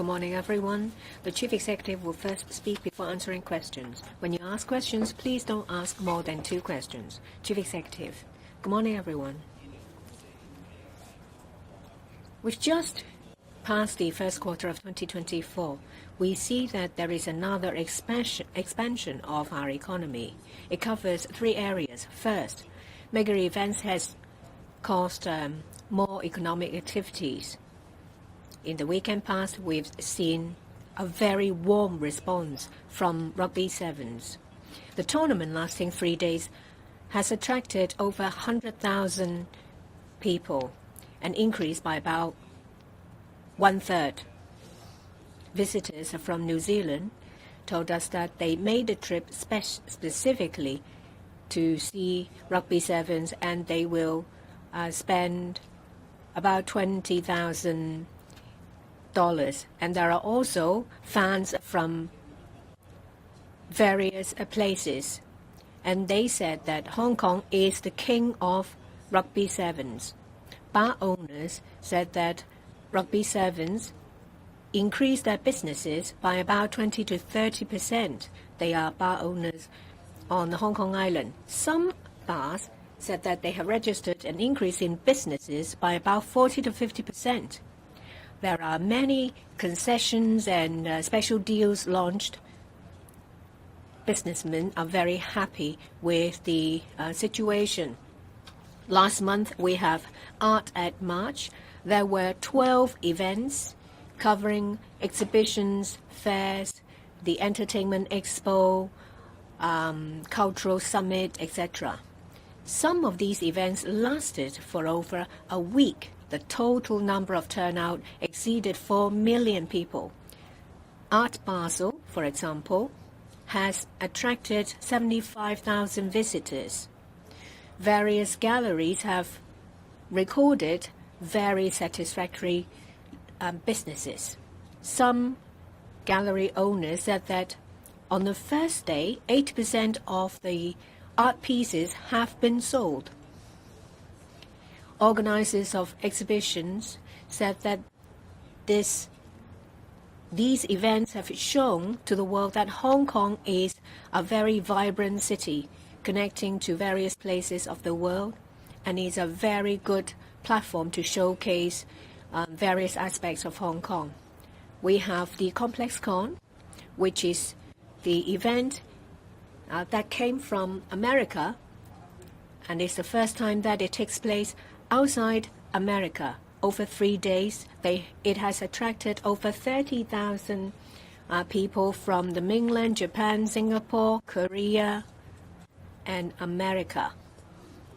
Good morning, everyone. The Chief Executive will first speak before answering questions. When you ask questions, please don't ask more than 2 questions. Chief Executive. Good morning, everyone. We've just passed the first quarter of 2024. We see that there is another expansion of our economy. It covers 3 areas. First, mega events has caused more economic activities. In the weekend past, we've seen a very warm response from Rugby Sevens. The tournament lasting 3 days has attracted over 100,000 people, an increase by about 1/3. Visitors from New Zealand told us that they made the trip specifically to see Rugby Sevens, and they will spend about $20,000. And there are also fans from various places. And they said that Hong Kong is the king of Rugby Sevens. Bar owners said that Rugby Sevens increased their businesses by about 20 to 30%. They are bar owners on the Hong Kong Island. Some bars said that they have registered an increase in businesses by about 40 to 50%. There are many concessions and special deals launched. Businessmen are very happy with the situation. Last month, we have Art at March. There were 12 events covering exhibitions, fairs, the Entertainment Expo, Cultural Summit, etc. Some of these events lasted for over a week. The total number of turnout exceeded 4 million people. Art Basel, for example, has attracted 75,000 visitors. Various galleries have recorded very satisfactory businesses. Some gallery owners said that on the first day, 80% of the art pieces have been sold. Organizers of exhibitions said that these events have shown to the world that Hong Kong is a very vibrant city connecting to various places of the world, and is a very good platform to showcase various aspects of Hong Kong. We have the Complex Con, which is the event that came from America, and it's the first time that it takes place outside America. Over 3 days, it has attracted over 30,000 people from the mainland, Japan, Singapore, Korea, and America.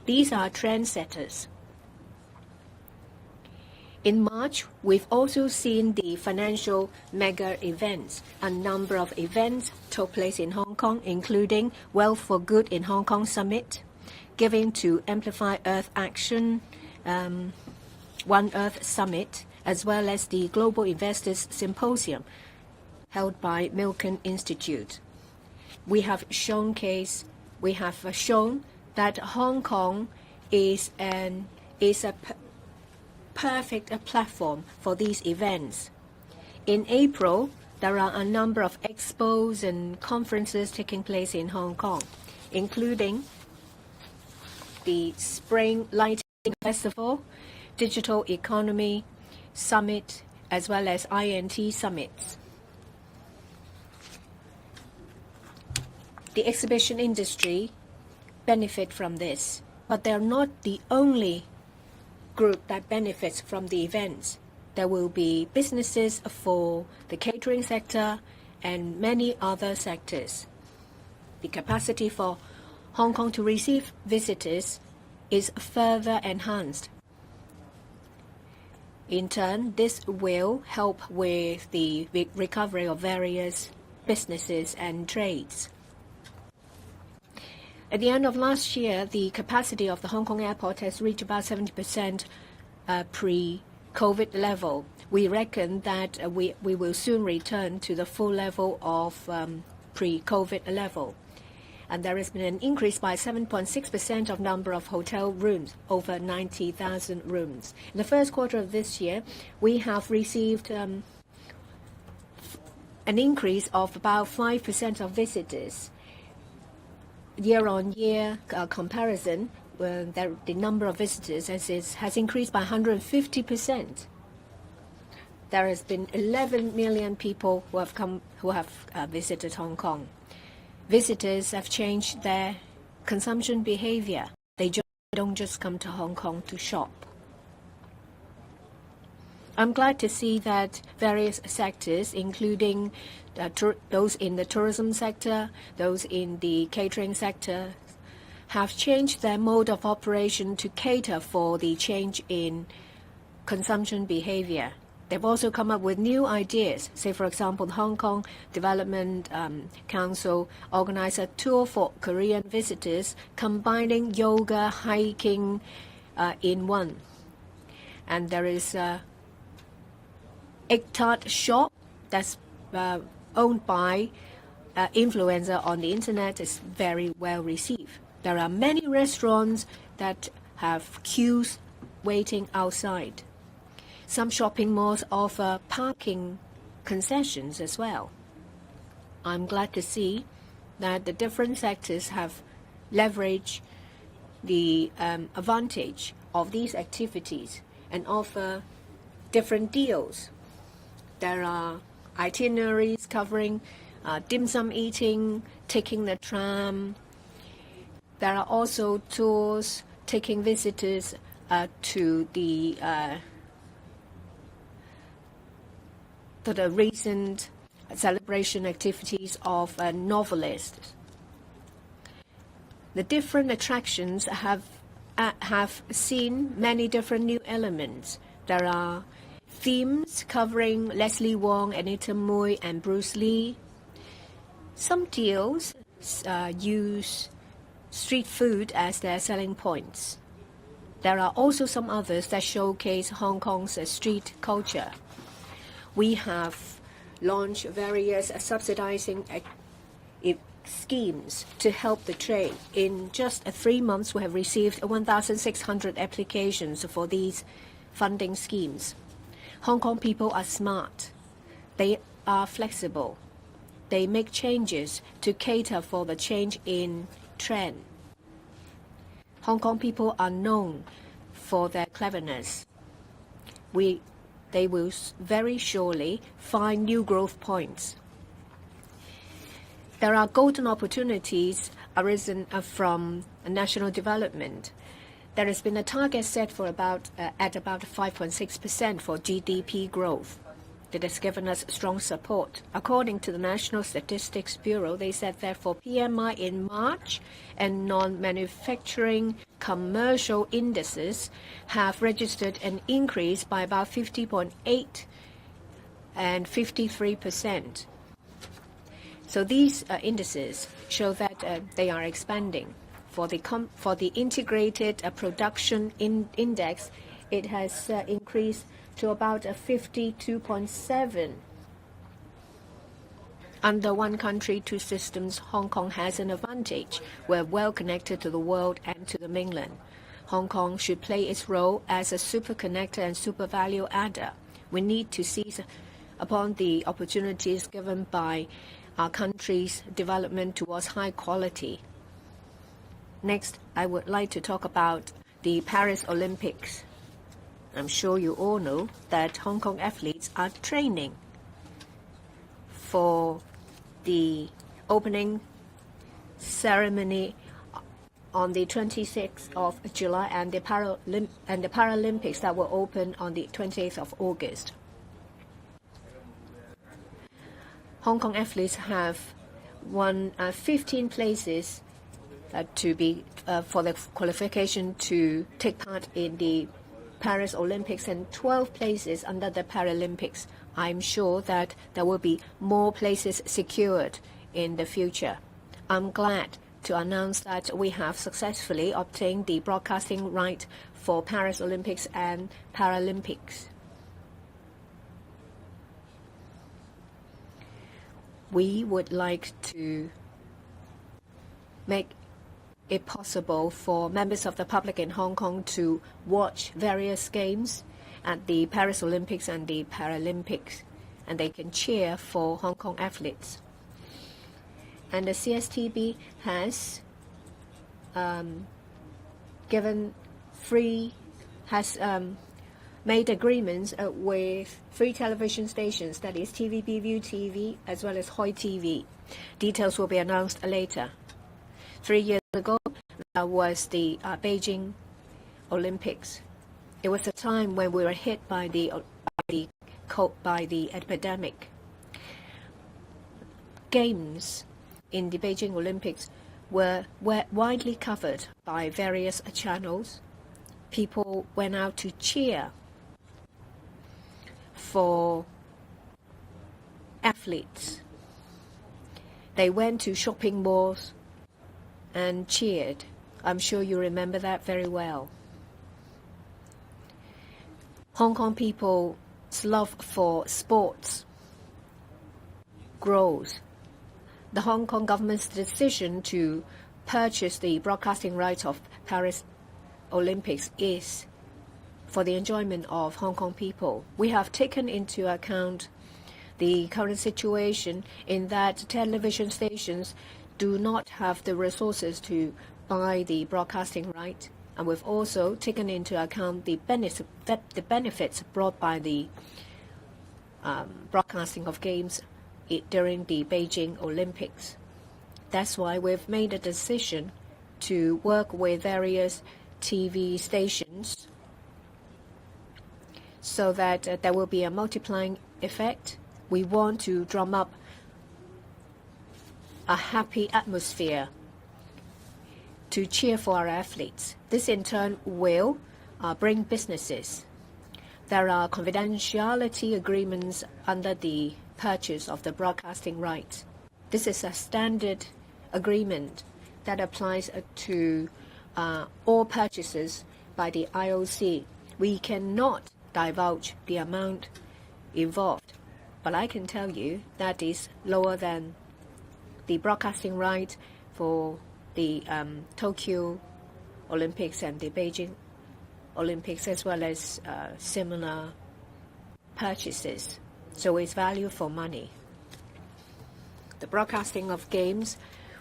These are trendsetters. In March, we've also seen the financial mega events. A number of events took place in Hong Kong, including Wealth for Good in Hong Kong Summit, Giving to Amplify Earth Action, One Earth Summit, as well as the Global Investors Symposium held by Milken Institute. We have shown that Hong Kong is a perfect platform for these events. In April, there are a number of expos and conferences taking place in Hong Kong, including the Spring Lighting Festival, Digital Economy Summit, as well as INT Summits. The exhibition industry benefit from this, but they're not the only group that benefits from the events. There will be businesses for the catering sector and many other sectors. The capacity for Hong Kong to receive visitors is further enhanced. In turn, this will help with the recovery of various businesses and trades. At the end of last year, the capacity of the Hong Kong airport has reached about 70% pre-COVID level. We reckon that we will soon return to the full level of pre-COVID level. And there has been an increase by 7.6% of number of hotel rooms, over 90,000 rooms. In the first quarter of this year, we have received an increase of about 5% of visitors. Year-on-year comparison, the number of visitors has increased by 150%. There has been 11 million people who have visited Hong Kong. Visitors have changed their consumption behavior. They don't just come to Hong Kong to shop. I'm glad to see that various sectors, including those in the tourism sector, those in the catering sector, have changed their mode of operation to cater for the change in consumption behavior. They've also come up with new ideas. Say, for example, the Hong Kong Development Council organized a tour for Korean visitors, combining yoga, hiking in one. And there is a egg tart shop that's owned by influencer on the internet. Is very well received. There are many restaurants that have queues waiting outside. Some shopping malls offer parking concessions as well. I'm glad to see that the different sectors have leveraged the advantage of these activities and offer different deals. There are itineraries covering dim sum eating, taking the tram. There are also tours taking visitors to the recent celebration activities of novelists. The different attractions have seen many different new elements. There are themes covering Leslie Wong, Anita Mui, and Bruce Lee. Some deals use street food as their selling points. There are also some others that showcase Hong Kong's street culture. We have launched various subsidizing schemes to help the trade. In just 3 months, we have received 1,600 applications for these funding schemes. Hong Kong people are smart. They are flexible. They make changes to cater for the change in trend. Hong Kong people are known for their cleverness. They will very surely find new growth points. There are golden opportunities arisen from national development. There has been a target set for about 5.6% for GDP growth. That has given us strong support. According to the National Statistics Bureau, they said that for PMI in March and non-manufacturing commercial indices have registered an increase by about 50.8 and 53%. So these indices show that they are expanding. For the integrated production index, it has increased to about 52.7. Under one country, two systems, Hong Kong has an advantage. We're well connected to the world and to the mainland. Hong Kong should play its role as a super connector and super value adder. We need to seize upon the opportunities given by our country's development towards high quality. Next, I would like to talk about the Paris Olympics. I'm sure you all know that Hong Kong athletes are training for the opening ceremony on the 26th of July and the Paralympics that will open on the 28th of August. Hong Kong athletes have won 15 places for the qualification to take part in the Paris Olympics and 12 places under the Paralympics. I'm sure that there will be more places secured in the future. I'm glad to announce that we have successfully obtained the broadcasting right for Paris Olympics and Paralympics. We would like to make it possible for members of the public in Hong Kong to watch various games at the Paris Olympics and the Paralympics. and they can cheer for Hong Kong athletes. And the CSTB has made agreements with 3 television stations, that is TVB, View TV, as well as Hoi TV. Details will be announced later. 3 years ago, there was the Beijing Olympics. It was a time when we were hit by the epidemic. Games in the Beijing Olympics were widely covered by various channels. People went out to cheer for athletes. They went to shopping malls and cheered. I'm sure you remember that very well. Hong Kong people's love for sports grows. The Hong Kong government's decision to purchase the broadcasting rights of Paris Olympics is for the enjoyment of Hong Kong people. We have taken into account the current situation in that television stations do not have the resources to buy the broadcasting right, and we've also taken into account the benefits brought by the broadcasting of games during the Beijing Olympics. That's why we've made a decision to work with various TV stations so that there will be a multiplying effect. We want to drum up a happy atmosphere to cheer for our athletes. This in turn will bring businesses. There are confidentiality agreements under the purchase of the broadcasting rights. This is a standard agreement that applies to all purchases by the IOC. We cannot divulge the amount involved, but I can tell you that is lower than the broadcasting right for the Tokyo Olympics and the Beijing Olympics, as well as similar purchases. So it's value for money. The broadcasting of games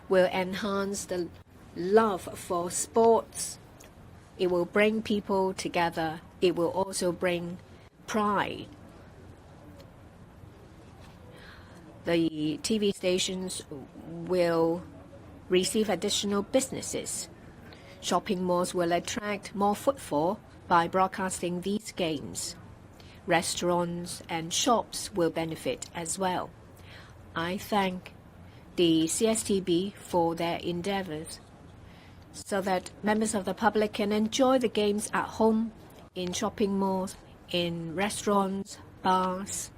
will enhance the love for sports. It will bring people together. It will also bring pride. The TV stations will receive additional businesses. Shopping malls will attract more footfall by broadcasting these games. Restaurants and shops will benefit as well. I thank the CSTB for their endeavors so that members of the public can enjoy the games at home, in shopping malls, in restaurants, bars.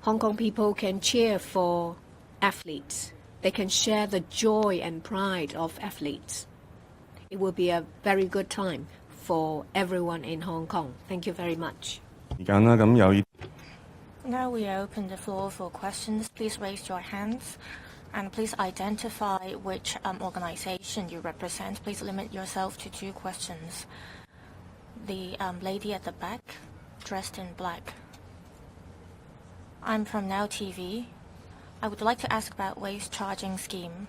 Hong Kong people can cheer for athletes. They can share the joy and pride of athletes. It will be a very good time for everyone in Hong Kong. Thank you very much. Now we open the floor for questions. Please raise your hands and please identify which organization you represent. Please limit yourself to 2 questions. The lady at the back, dressed in black. I'm from Now TV. I would like to ask about waste charging scheme.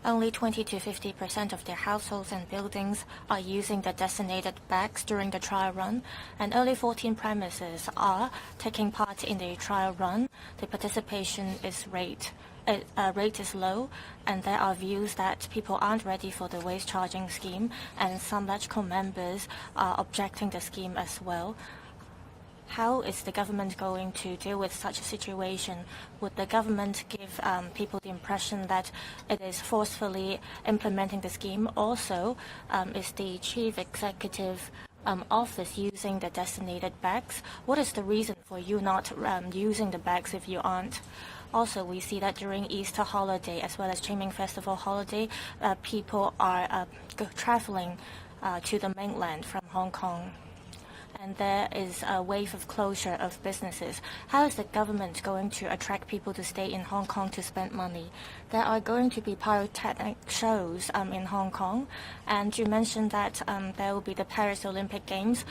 Only 20 to 50% of their households and buildings are using the designated bags during the trial run, and only 14 premises are taking part in the trial run. The participation rate is low, and there are views that people aren't ready for the waste charging scheme, and some LegCo members are objecting the scheme as well. How is the government going to deal with such a situation? Would the government give people the impression that it is forcefully implementing the scheme? Also, is the chief executive office using the designated bags? What is the reason for you not using the bags if you aren't? Also, we see that during Easter holiday as well as Qingming Festival holiday, people are traveling to the mainland from Hong Kong. and there is a wave of closure of businesses, how is the government going to attract people to stay in Hong Kong to spend money? There are going to be pyrotechnic shows in Hong Kong, and you mentioned that there will be the Paris Olympic Games.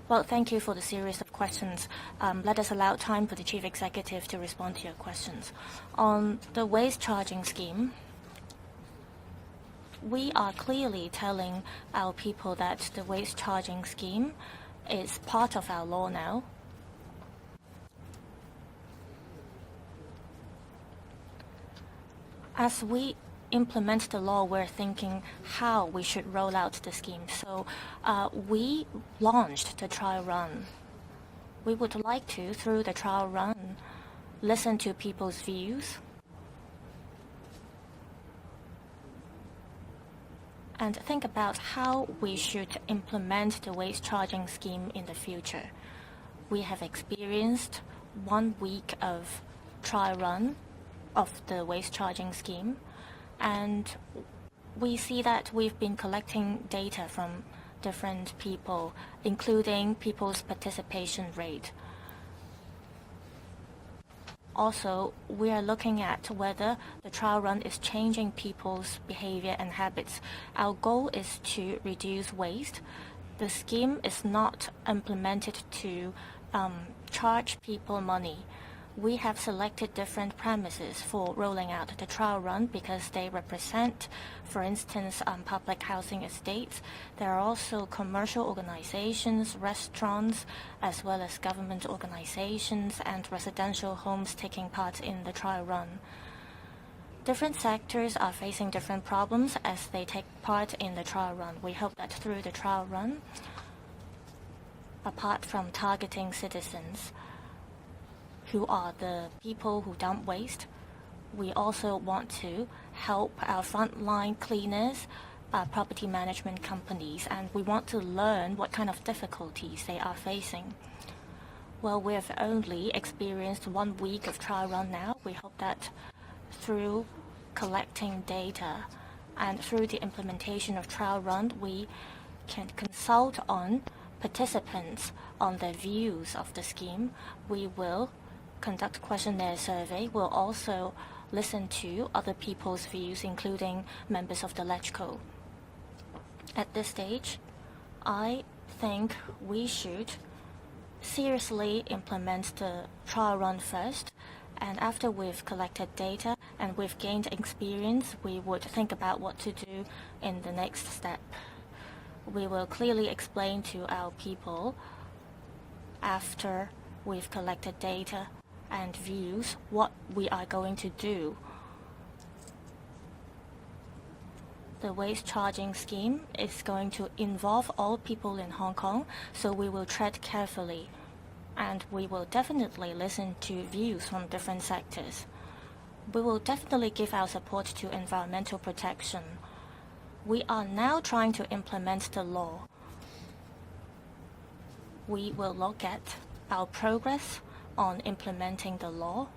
Well, thank you for the series of questions. Let us allow time for the Chief Executive to respond to your questions. On the waste charging scheme, we are clearly telling our people that the waste charging scheme is part of our law now. As we implement the law, we're thinking how we should roll out the scheme. So we launched the trial run. We would like to, through the trial run, listen to people's views and think about how we should implement the waste charging scheme in the future. We have experienced 1 week of trial run of the waste charging scheme, and we see that we've been collecting data from different people, including people's participation rate. Also, we are looking at whether the trial run is changing people's behavior and habits. Our goal is to reduce waste. The scheme is not implemented to charge people money. We have selected different premises for rolling out the trial run because they represent, for instance, public housing estates. There are also commercial organizations, restaurants, as well as government organizations and residential homes taking part in the trial run. Different sectors are facing different problems as they take part in the trial run. We hope that through the trial run, apart from targeting citizens, who are the people who dump waste, we also want to help our frontline cleaners, property management companies, and we want to learn what kind of difficulties they are facing. Well, we have only experienced 1 week of trial run now. We hope that through collecting data and through the implementation of trial run, we can consult on participants on their views of the scheme. We will conduct questionnaire survey. We'll also listen to other people's views, including members of the TMHK. At this stage, I think we should seriously implement the trial run first, and after we've collected data and we've gained experience, we would think about what to do in the next step. We will clearly explain to our people after we've collected data and views what we are going to do. The waste charging scheme is going to involve all people in Hong Kong, so we will tread carefully, and we will definitely listen to views from different sectors. We will definitely give our support to environmental protection. We are now trying to implement the law. We will look at our progress on implementing the law,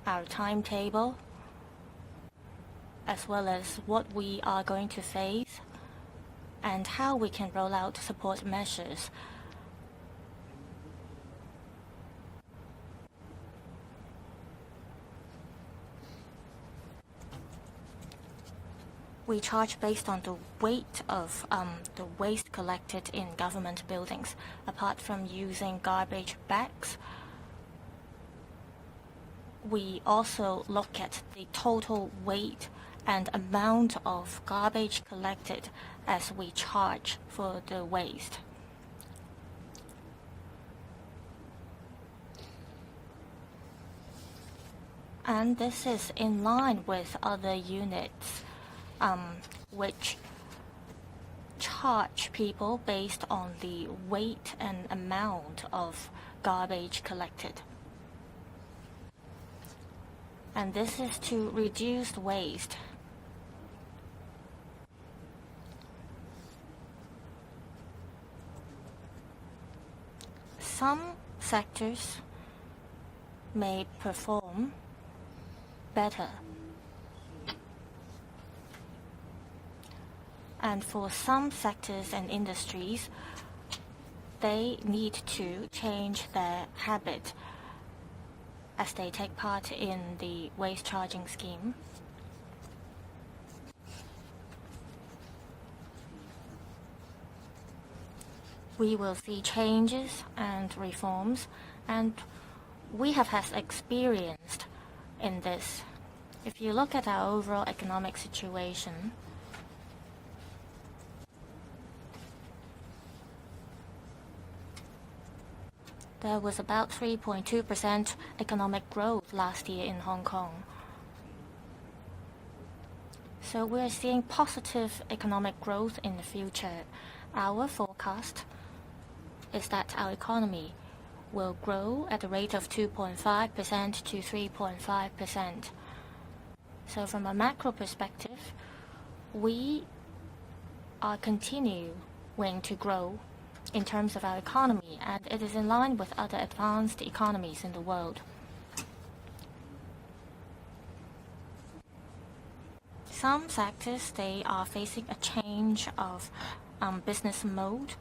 our timetable, as well as what we are going to face and how we can roll out support measures. We charge based on the weight of the waste collected in government buildings. Apart from using garbage bags, we also look at the total weight and amount of garbage collected as we charge for the waste. And this is in line with other units which charge people based on the weight and amount of garbage collected. And this is to reduce waste. Some sectors may perform better. And for some sectors and industries, they need to change their habit as they take part in the waste charging scheme. We will see changes and reforms, and we have had experience in this. If you look at our overall economic situation, there was about 3.2% economic growth last year in Hong Kong. So we're seeing positive economic growth in the future. Our forecast is that our economy will grow at a rate of 2.5% to 3.5%. So from a macro perspective, we are continuing to grow in terms of our economy, and it is in line with other advanced economies in the world. Some sectors, they are facing a change of business mode,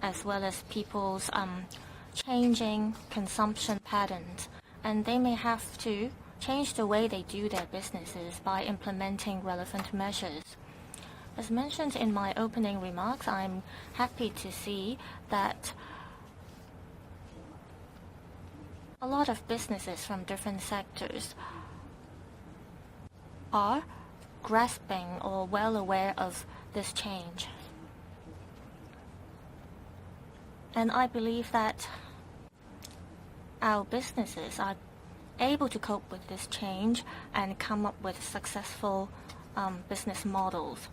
as well as people's changing consumption patterns, and they may have to change the way they do their businesses by implementing relevant measures. As mentioned in my opening remarks, I'm happy to see that a lot of businesses from different sectors are grasping or well aware of this change. And I believe that our businesses are able to cope with this change and come up with successful business models.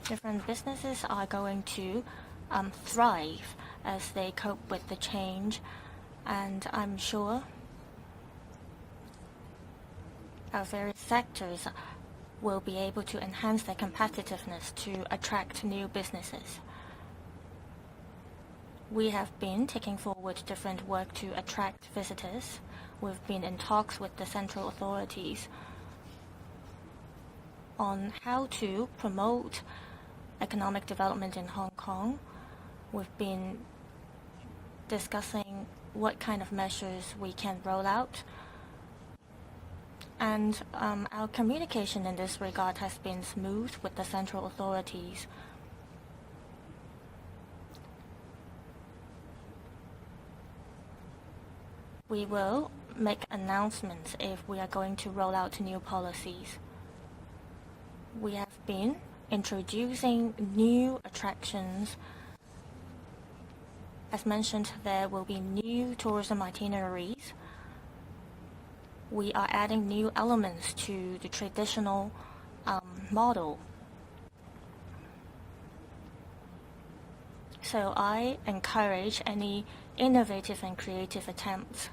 Different businesses are going to thrive as they cope with the change, and I'm sure our various sectors will be able to enhance their competitiveness to attract new businesses. We have been taking forward different work to attract visitors. We've been in talks with the central authorities on how to promote economic development in Hong Kong. We've been discussing what kind of measures we can roll out. And our communication in this regard has been smooth with the central authorities. We will make announcements if we are going to roll out new policies. We have been introducing new attractions. As mentioned, there will be new tourism itineraries. We are adding new elements to the traditional model. So I encourage any innovative and creative attempts.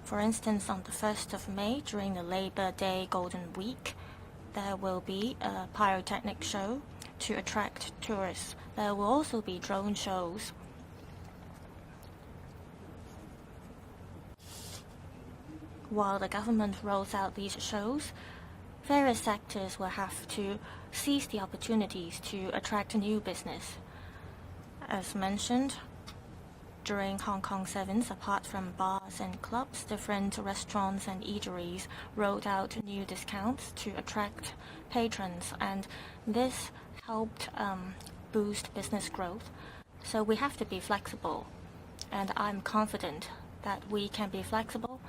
For instance, on the 1st of May, during the Labor Day Golden Week, there will be a pyrotechnic show to attract tourists. There will also be drone shows. While the government rolls out these shows, various sectors will have to seize the opportunities to attract new business. As mentioned, during Hong Kong Sevens, apart from bars and clubs, different restaurants and eateries rolled out new discounts to attract patrons, and this helped boost business growth. So we have to be flexible, and I'm confident that we can be flexible.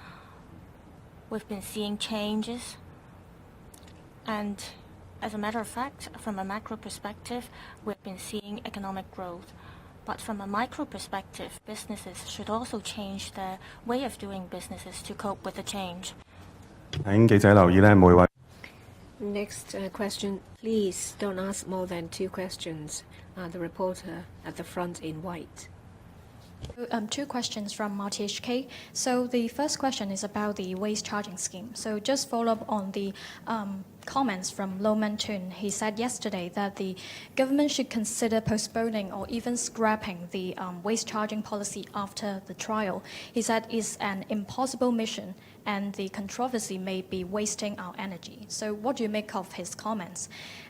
We've been seeing changes, and as a matter of fact, from a macro perspective, we've been seeing economic growth. But from a micro perspective, businesses should also change their way of doing businesses to cope with the change. Next question, please don't ask more than 2 questions. The reporter at the front in white. 2 questions from TMHK. So the first question is about the waste charging scheme. So just follow up on the comments from Lo Man-tun. He said yesterday that the government should consider postponing or even scrapping the waste charging policy after the trial. He said it's an impossible mission and the controversy may be wasting our energy. So what do you make of his comments?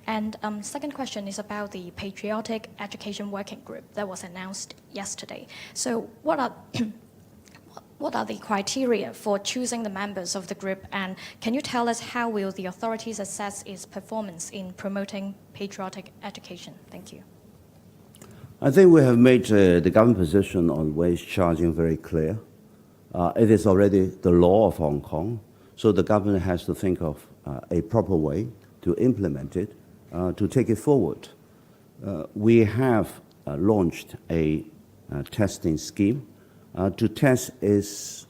And second question is about the Patriotic Education Working Group that was announced yesterday. So what are the criteria for choosing the members of the group, and can you tell us how will the authorities assess its performance in promoting patriotic education? Thank you. I think we have made the government position on waste charging very clear. It is already the law of Hong Kong, so the government has to think of a proper way to implement it, to take it forward. We have launched a testing scheme to test its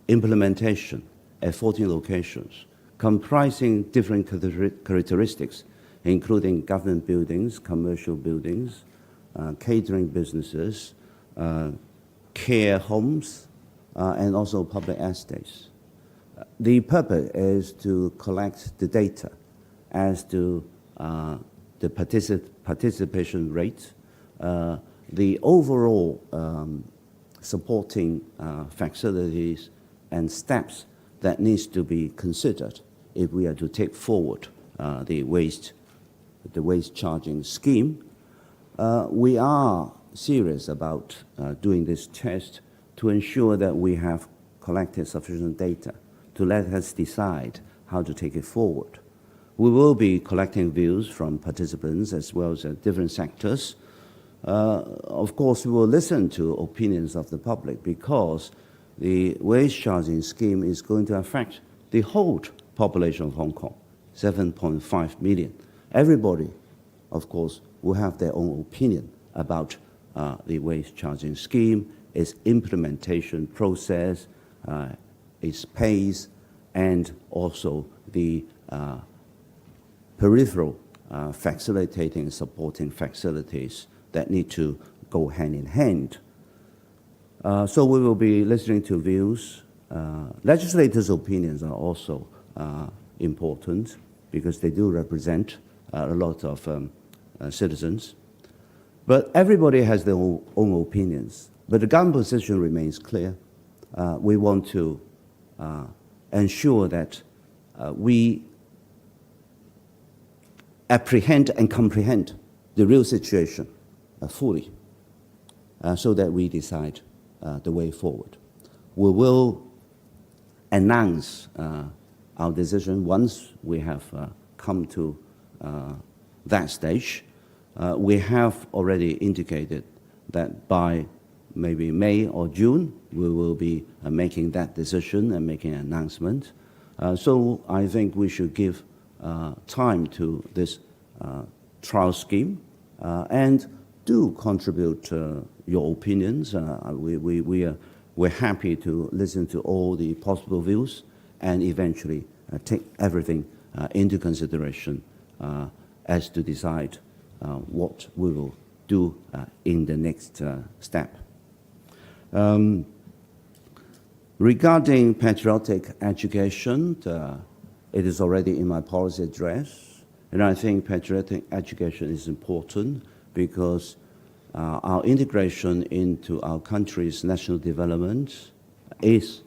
implementation at 14 locations, comprising different characteristics, including government buildings, commercial buildings, catering businesses, care homes, and also public estates. The purpose is to collect the data as to the participation rate, the overall supporting facilities and steps that needs to be considered if we are to take forward the waste charging scheme. We are serious about doing this test to ensure that we have collected sufficient data to let us decide how to take it forward. We will be collecting views from participants as well as different sectors. Of course, we will listen to opinions of the public because the waste charging scheme is going to affect the whole population of Hong Kong, 7.5 million. Everybody, of course, will have their own opinion about the waste charging scheme, its implementation process, its pace, and also the peripheral facilitating and supporting facilities that need to go hand in hand. So we will be listening to views. Legislators' opinions are also important because they do represent a lot of citizens. But everybody has their own opinions. But the government position remains clear. We want to ensure that we apprehend and comprehend the real situation fully so that we decide the way forward. We will announce our decision once we have come to that stage. We have already indicated that by maybe May or June, we will be making that decision and making an announcement. So I think we should give time to this trial scheme and do contribute your opinions. We're happy to listen to all the possible views and eventually take everything into consideration as to decide what we will do in the next step. Regarding patriotic education, it is already in my policy address, and I think patriotic education is important because our integration into our country's national development is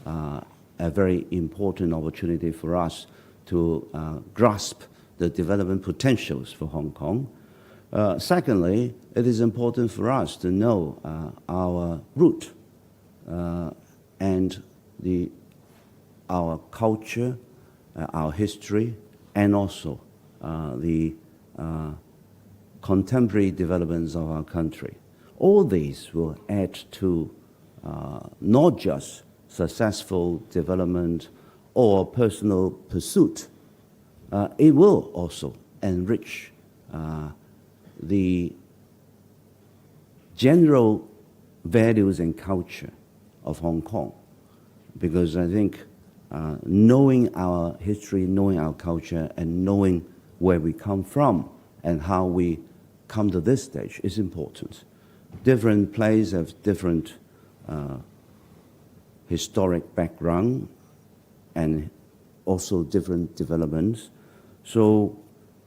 a very important opportunity for us to grasp the development potentials for Hong Kong. Secondly, it is important for us to know our root and our culture, our history, and also the contemporary developments of our country. All these will add to not just successful development or personal pursuit. It will also enrich the general values and culture of Hong Kong, because I think knowing our history, knowing our culture, and knowing where we come from and how we come to this stage is important. Different places have different historic background and also different developments. So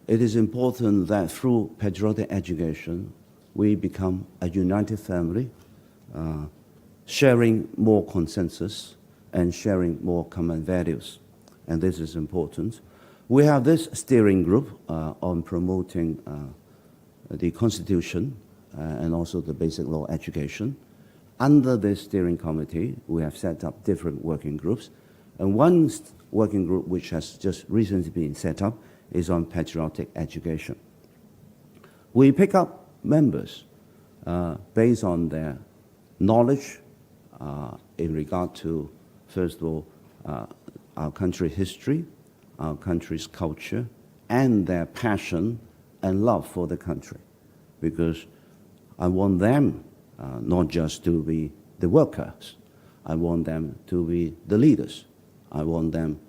it is important that through patriotic education, we become a united family, sharing more consensus and sharing more common values. And this is important. We have this steering group on promoting the Constitution and also the basic law education. Under this steering committee, we have set up different working groups. And one working group which has just recently been set up is on patriotic education. We pick up members based on their knowledge in regard to, first of all, our country's history, our country's culture, and their passion and love for the country. Because I want them not just to be the workers, I want them to be the leaders. I want them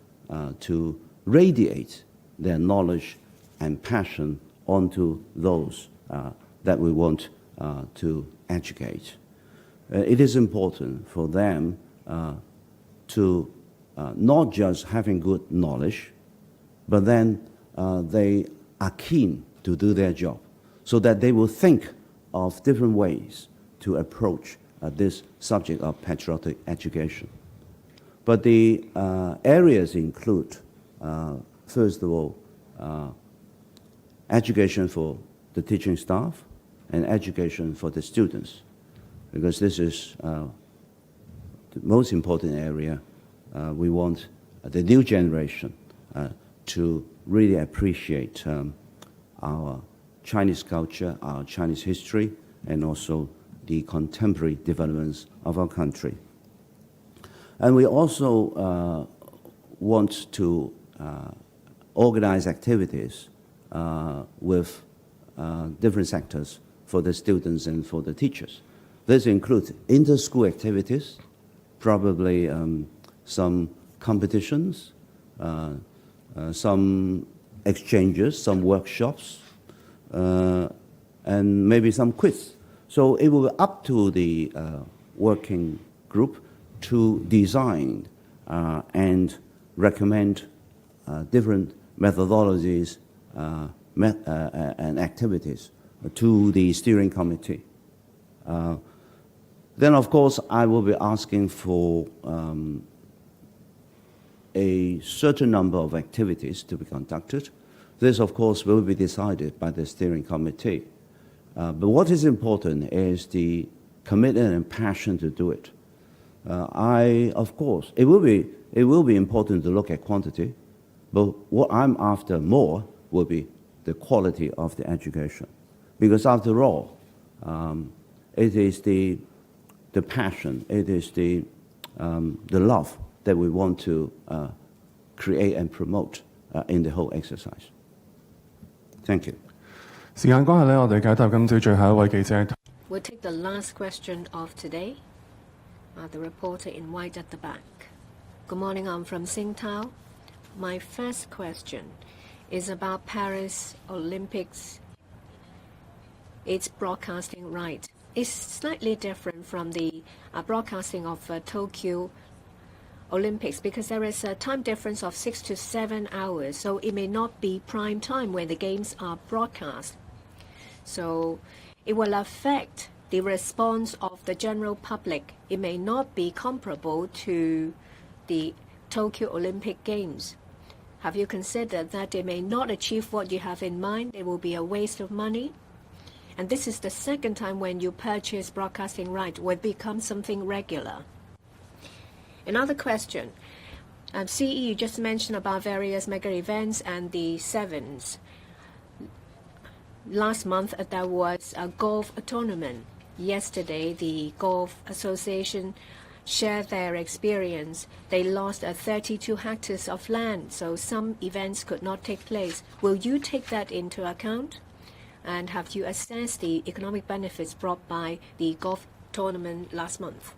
to radiate their knowledge and passion onto those that we want to educate. It is important for them to not just having good knowledge, but then they are keen to do their job, so that they will think of different ways to approach this subject of patriotic education. But the areas include, first of all, education for the teaching staff and education for the students, because this is the most important area. We want the new generation to really appreciate our Chinese culture, our Chinese history, and also the contemporary developments of our country. And we also want to organize activities with different sectors for the students and for the teachers. This includes inter-school activities, probably some competitions, some exchanges, some workshops, and maybe some quiz. So it will be up to the working group to design and recommend different methodologies and activities to the steering committee. Then, of course, I will be asking for a certain number of activities to be conducted. This, of course, will be decided by the steering committee. But what is important is the commitment and passion to do it. Of course, it will be important to look at quantity, but what I'm after more will be the quality of the education. Because after all, it is the passion, it is the love that we want to create and promote in the whole exercise. Thank you. 時間關係呢，我哋解答今朝最後一位記者。We'll take the last question of today. The reporter in white at the back. Good morning, I'm from Tsingtao. My first question is about Paris Olympics. Its broadcasting right is slightly different from the broadcasting of Tokyo Olympics, because there is a time difference of 6 to 7 hours, so it may not be prime time when the games are broadcast. So it will affect the response of the general public. It may not be comparable to the Tokyo Olympic Games. Have you considered that they may not achieve what you have in mind? It will be a waste of money. And this is the second time when you purchase broadcasting right will become something regular. Another question. CE, you just mentioned about various mega events and the sevens. Last month, there was a golf tournament. Yesterday, the Golf Association shared their experience. They lost 32 hectares of land, so some events could not take place. Will you take that into account? And have you assessed the economic benefits brought by the golf tournament last month?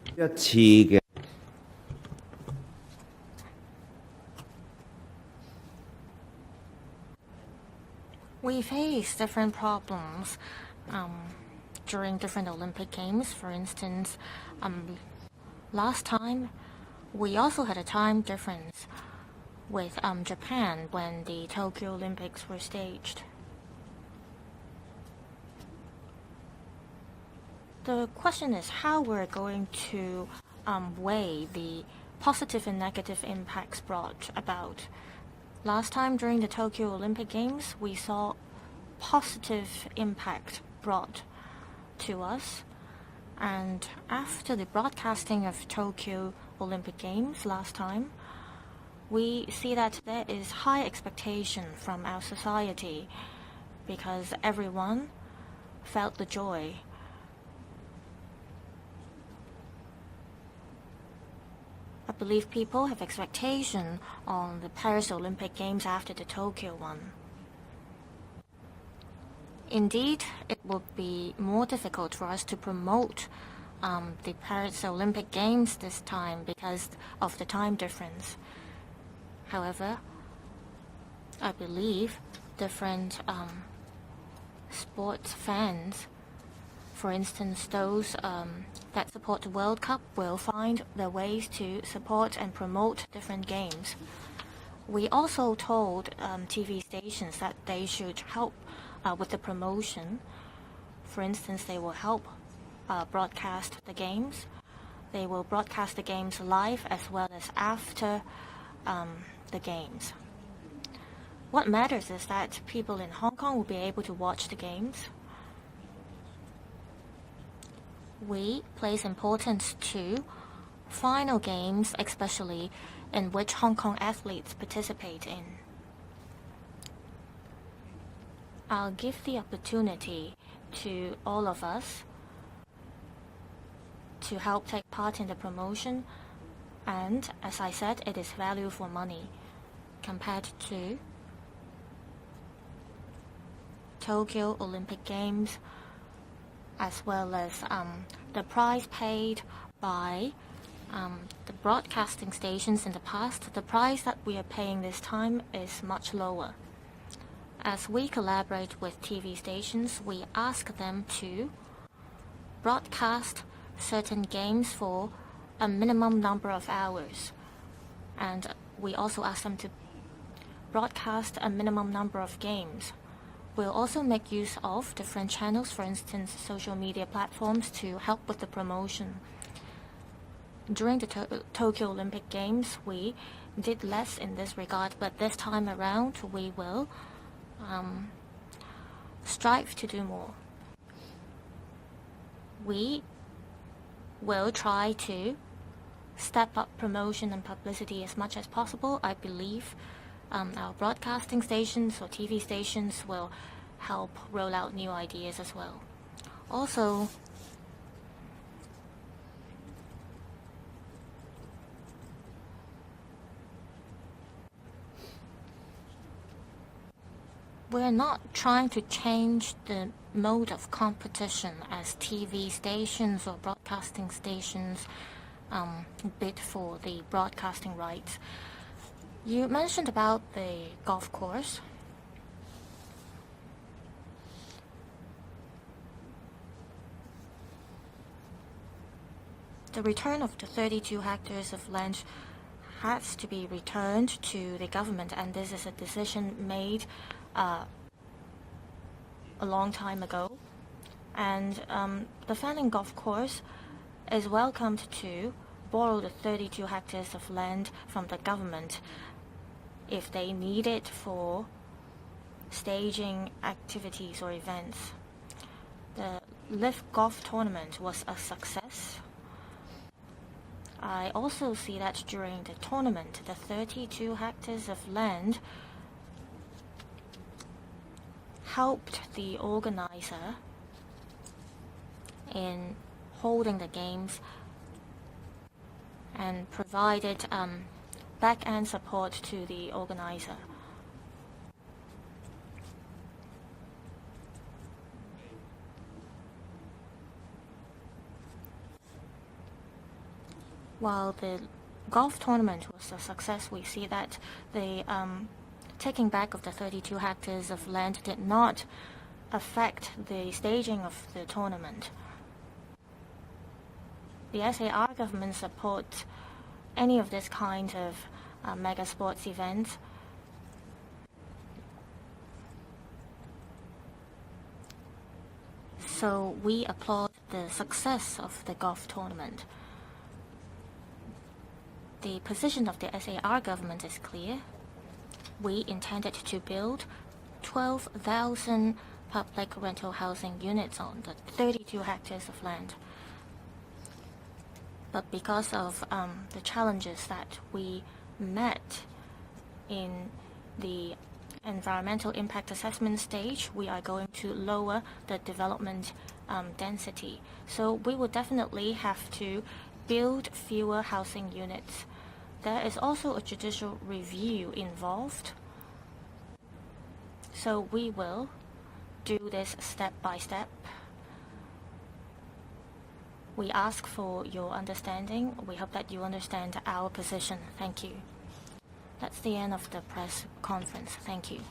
We face different problems during different Olympic Games. For instance, last time we also had a time difference. with Japan when the Tokyo Olympics were staged. The question is how we're going to weigh the positive and negative impacts brought about. Last time during the Tokyo Olympic Games, we saw positive impact brought to us. And after the broadcasting of Tokyo Olympic Games last time, we see that there is high expectation from our society because everyone felt the joy. I believe people have expectation on the Paris Olympic Games after the Tokyo one. Indeed, it would be more difficult for us to promote the Paris Olympic Games this time because of the time difference. However, I believe different sports fans, for instance, those that support the World Cup, will find their ways to support and promote different games. We also told TV stations that they should help with the promotion. For instance, they will help broadcast the games. They will broadcast the games live as well as after the games. What matters is that people in Hong Kong will be able to watch the games. We place importance to final games, especially in which Hong Kong athletes participate in. I'll give the opportunity to all of us to help take part in the promotion, and as I said, it is value for money compared to Tokyo Olympic Games, as well as the price paid by the broadcasting stations in the past. The price that we are paying this time is much lower. As we collaborate with TV stations, we ask them to broadcast certain games for a minimum number of hours. And we also ask them to broadcast a minimum number of games. We'll also make use of different channels, for instance, social media platforms, to help with the promotion. During the Tokyo Olympic Games, we did less in this regard, but this time around, we will strive to do more. We will try to step up promotion and publicity as much as possible. I believe our broadcasting stations or TV stations will help roll out new ideas as well. Also, we're not trying to change the mode of competition as TV stations or broadcasting stations bid for the broadcasting rights. You mentioned about the golf course. The return of the 32 hectares of land has to be returned to the government, and this is a decision made a long time ago. And the Fanning Golf Course is welcomed to borrow the 32 hectares of land from the government if they need it for staging activities or events. The Live Golf Tournament was a success. I also see that during the tournament, the 32 hectares of land helped the organizer in holding the games and provided back-end support to the organizer. While the golf tournament was a success, we see that the taking back of the 32 hectares of land did not affect the staging of the tournament. The SAR government supports any of this kind of mega sports events. So we applaud the success of the golf tournament. The position of the SAR government is clear. We intended to build 12,000 public rental housing units on the 32 hectares of land. But because of the challenges that we met in the environmental impact assessment stage, we are going to lower the development density. So we will definitely have to build fewer housing units. There is also a judicial review involved. So we will do this step by step. We ask for your understanding. We hope that you understand our position. Thank you. That's the end of the press conference. Thank you.